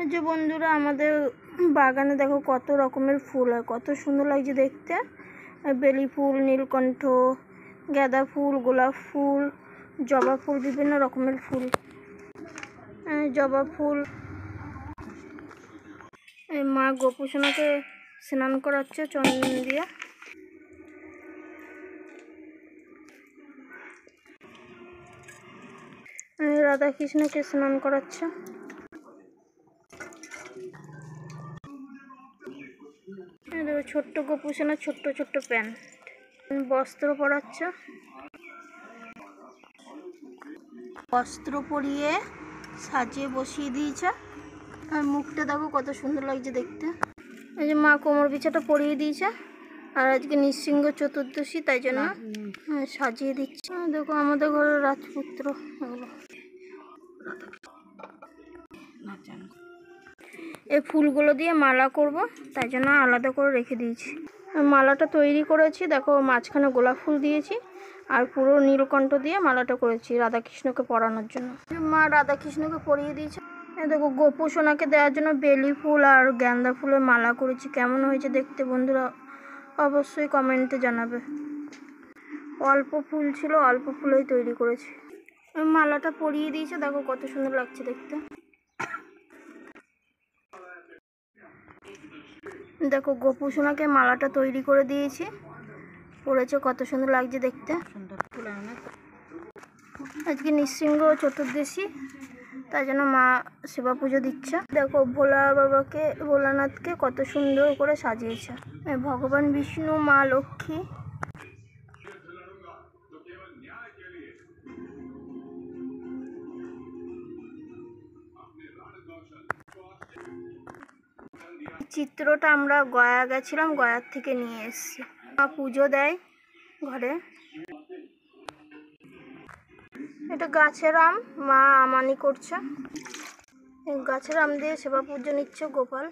এই যে বন্ধুরা, আমাদের বাগানে দেখো কত রকমের ফুল হয়, কত সুন্দর লাগছে দেখতে। বেলি ফুল, নীলকণ্ঠ, গাঁদা ফুল, গোলাপ ফুল, জবা ফুল, বিভিন্ন রকমের ফুল। জবা ফুল। এই মা গোপুসোনাকে স্নান করাচ্ছে চন্দন দিয়ে। রাধা কৃষ্ণকে স্নান করাচ্ছে। ছোট্ট গোপুসোনা ছোট্ট ছোট্ট প্যান্ট, বস্ত্র পরাচ্ছে। বস্ত্র পরিয়ে সাজিয়ে বসিয়ে দিয়েছে। আর মুখটা দেখো কত সুন্দর লাগছে দেখতে। এই যে মা কোমর বিছাটা পরিয়ে দিয়েছে। আর আজকে নৃসিংহ চতুর্দশী, তাই জন্য সাজিয়ে দিচ্ছে। দেখো আমাদের ঘরের রাজপুত্র এগুলো। এই ফুলগুলো দিয়ে মালা করব, তাই জন্য আলাদা করে রেখে দিয়েছি। মালাটা তৈরি করেছি, দেখো মাঝখানে গোলাপ ফুল দিয়েছি আর পুরো নীলকণ্ঠ দিয়ে মালাটা করেছি রাধাকৃষ্ণকে পরানোর জন্য। মা রাধাকৃষ্ণকে পরিয়ে দিয়েছে। দেখো গোপুসোনাকে দেওয়ার জন্য বেলি ফুল আর গাঁদা ফুলের মালা করেছি। কেমন হয়েছে দেখতে বন্ধুরা অবশ্যই কমেন্টে জানাবে। অল্প ফুল ছিল, অল্প ফুলেই তৈরি করেছি। মালাটা পরিয়ে দিয়েছে, দেখো কত সুন্দর লাগছে দেখতে। দেখো গোপুসোনাকে মালাটা তৈরি করে দিয়েছি, পড়েছে, কত সুন্দর লাগছে দেখতে। আজকে নৃসিংহ চতুর্দশী, তাই জন্য মা সেবা পুজো দিচ্ছে। দেখো ভোলা বাবাকে, ভোলানাথকে কত সুন্দর করে সাজিয়েছে। ভগবান বিষ্ণু, মা লক্ষ্মী। চিত্রটা আমরা গয়া গেছিলাম, গয়ার থেকে নিয়ে এসেছি। মা পুজো দেয় ঘরে। এটা গাছের আম, মা আমানি করছে। গাছের আম দিয়ে সেবা পুজো নিচ্ছে গোপাল।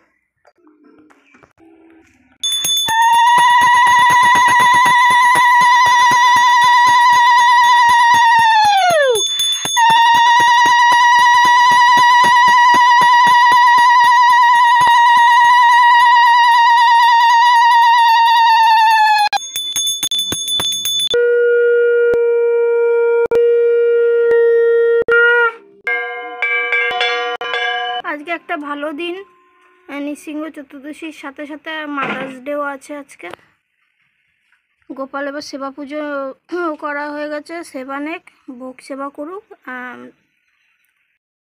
আজকে একটা ভালো দিন, নৃসিংহ চতুর্দশীর সাথে সাথে মাদার্স ডেও আছে আজকে। গোপাল এবার সেবা পুজো করা হয়ে গেছে, সেবা নেক, ভোগ সেবা করুক।